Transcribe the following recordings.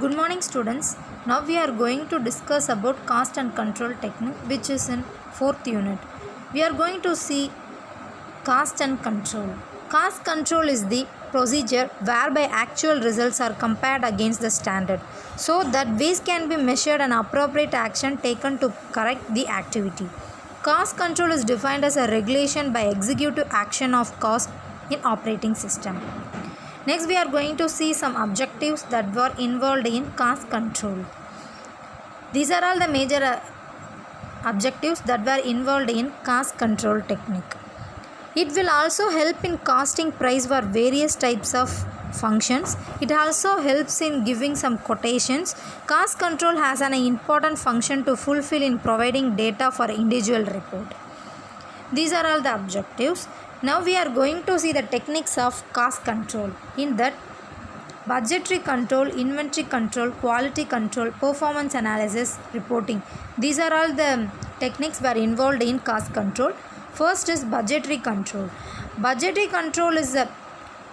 Good morning students. Now we are going to discuss about cost and control technique which is in 4th unit. We are going to see cost and control. Cost control is the procedure whereby actual results are compared against the standard so that waste can be measured and appropriate action taken to correct the activity. Cost control is defined as a regulation by executive action of cost in operating system. Next, we are going to see some objectives that were involved in cost control. These are all the major objectives that were involved in cost control technique. It will also help in costing price for various types of functions. It also helps in giving some quotations. Cost control has an important function to fulfill in providing data for individual report. These are all the objectives. Now we are going to see the techniques of cost control. In that, budgetary control, inventory control, quality control, performance analysis, reporting. These are all the techniques were involved in cost control. First is budgetary control. Budgetary control is a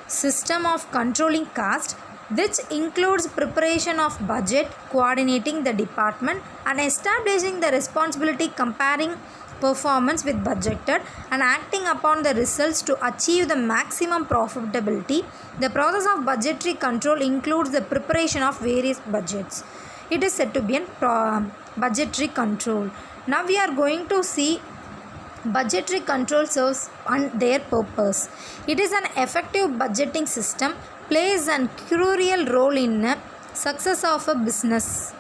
system of controlling cost which includes preparation of budget, coordinating the department and establishing the responsibility, comparing performance with budgeted and acting upon the results to achieve the maximum profitability. The process of budgetary control includes the preparation of various budgets. It is said to be a budgetary control. Now we are going to see budgetary control serves on their purpose. It is an effective budgeting system, plays a crucial role in the success of a business.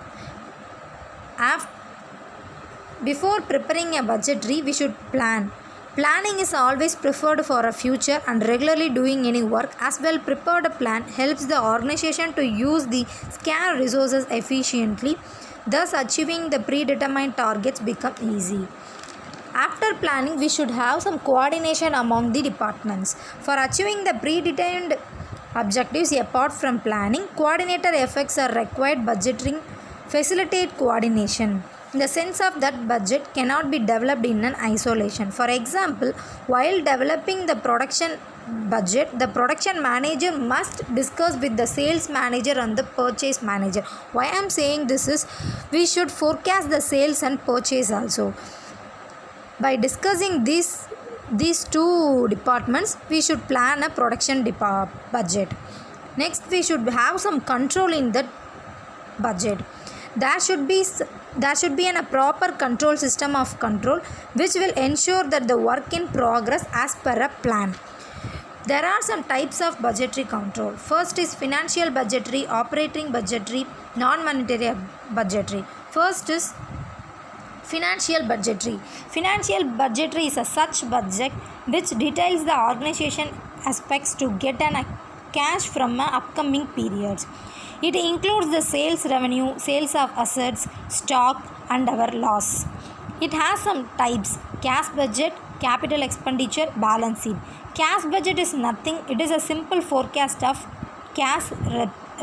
Before preparing a budgetary, we should plan. Planning is always preferred for a future and regularly doing any work as well. Prepared plan helps the organization to use the scarce resources efficiently, thus achieving the predetermined targets become easy. After planning, we should have some coordination among the departments. For achieving the predetermined objectives apart from planning, coordinator effects are required. Budgeting facilitate coordination. In the sense of that budget cannot be developed in an isolation. For example, while developing the production budget, the production manager must discuss with the sales manager and the purchase manager. Why I am saying this is we should forecast the sales and purchase also. By discussing these two departments, we should plan a production budget. Next, we should have some control in that budget. There should be a proper control system of control which will ensure that the work in progress as per a plan. There are some types of budgetary control. First is financial budgetary, operating budgetary, non-monetary budgetary. First is financial budgetary. Financial budgetary is a such budget which details the organization aspects to get an cash from upcoming periods. It includes the sales revenue, sales of assets, stock and our loss. It has some types: cash budget, capital expenditure, balance sheet. Cash budget is nothing. It is a simple forecast of cash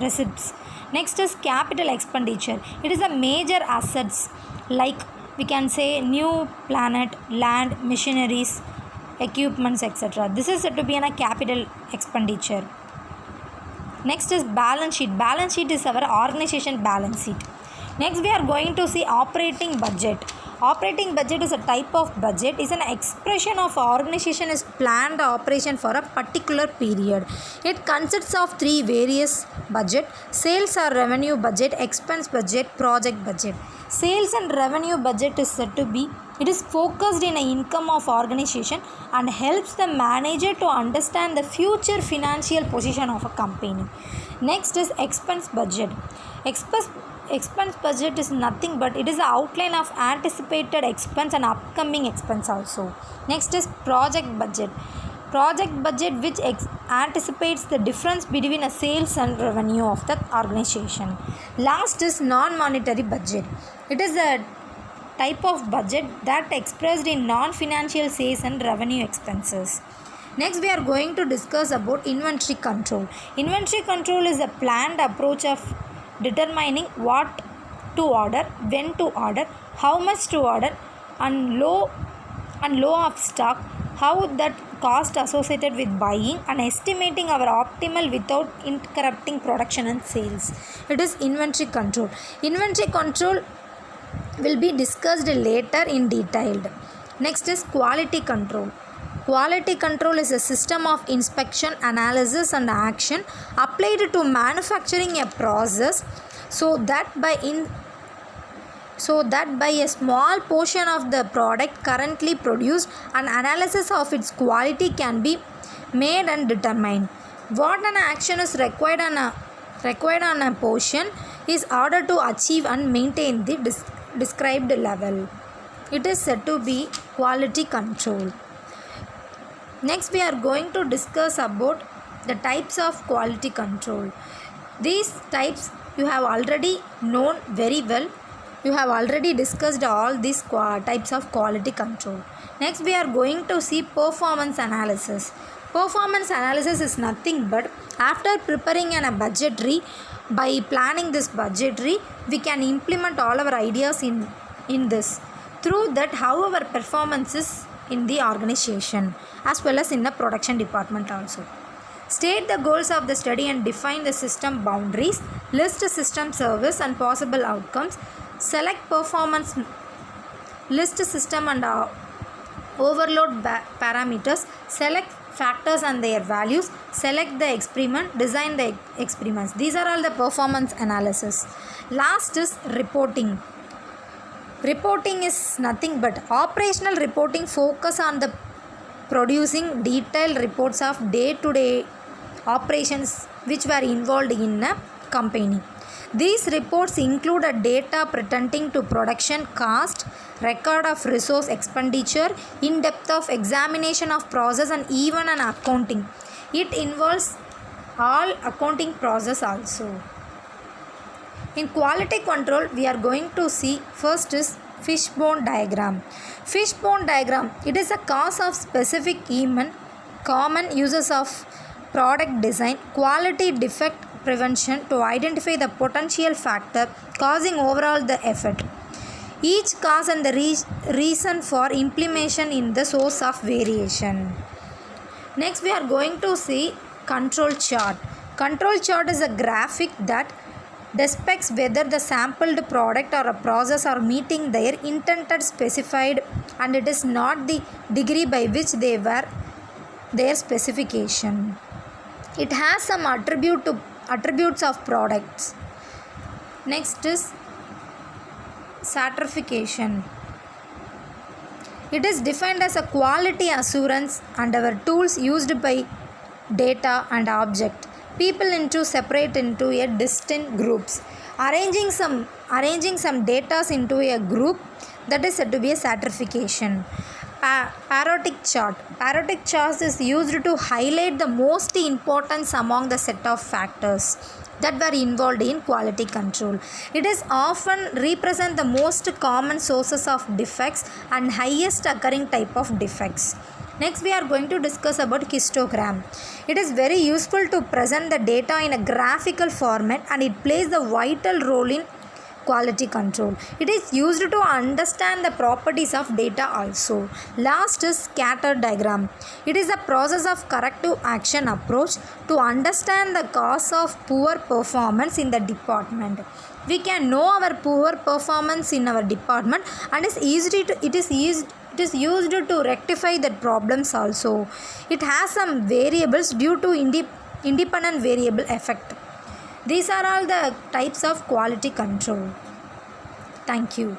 receipts. Next is capital expenditure. It is a major assets like we can say new planet, land, machineries, equipments, etc. This is said to be a capital expenditure. Next is balance sheet. Balance sheet is our organization balance sheet. Next we are going to see operating budget. Operating budget is a type of budget. It is an expression of organization is planned operation for a particular period. It consists of three various budget: sales or revenue budget, expense budget, project budget. Sales and revenue budget is said to be, it is focused in an income of organization and helps the manager to understand the future financial position of a company. Next is expense budget. Expense budget is nothing but it is an outline of anticipated expense and upcoming expense also. Next is project budget. Project budget which anticipates the difference between a sales and revenue of the organization. Last is non-monetary budget. It is a type of budget that expressed in non-financial sales and revenue expenses. Next we are going to discuss about inventory control. Inventory control is a planned approach of determining what to order, when to order, how much to order, and low of stock, how that cost associated with buying and estimating our optimal without interrupting production and sales. It is inventory control. Inventory control will be discussed later in detail. Next is quality control. Quality control is a system of inspection, analysis and action applied to manufacturing a process so that by a small portion of the product currently produced, an analysis of its quality can be made and determined. What an action is required on a portion is order to achieve and maintain the described level. It is said to be quality control. Next, we are going to discuss about the types of quality control. These types you have already known very well. You have already discussed all these types of quality control. Next, we are going to see performance analysis. Performance analysis is nothing but after preparing a budgetary, by planning this budgetary, we can implement all our ideas in this. Through that, how our performance is in the organization as well as in the production department also. State the goals of the study and define the system boundaries. List system service and possible outcomes. Select performance, list system and overload parameters. Select factors and their values. Select the experiment, design the experiments. These are all the performance analysis. Last is reporting. Reporting is nothing but operational reporting focus on the producing detailed reports of day-to-day operations which were involved in a company. These reports include a data pertaining to production cost, record of resource expenditure, in-depth of examination of process and even an accounting. It involves all accounting process also. In quality control, we are going to see first is fishbone diagram. Fishbone diagram, it is a cause of specific event, common uses of product design, quality defect prevention to identify the potential factor causing overall the effect. Each cause and the reason for implementation in the source of variation. Next, we are going to see control chart. Control chart is a graphic that depicts whether the sampled product or a process are meeting their intended specified and it is not the degree by which they were their specification. It has some attributes of products. Next is certification. It is defined as a quality assurance and our tools used by data and object people separate into a distinct groups. Arranging some data into a group, that is said to be a certification. Parodic chart. Parodic chart is used to highlight the most importance among the set of factors that were involved in quality control. It is often represent the most common sources of defects and highest occurring type of defects. Next, we are going to discuss about histogram. It is very useful to present the data in a graphical format and it plays the vital role in quality control. It is used to understand the properties of data also. Last is scatter diagram. It is a process of corrective action approach to understand the cause of poor performance in the department. We can know our poor performance in our department and it is used to rectify the problems also. It has some variables due to independent variable effect. These are all the types of quality control. Thank you.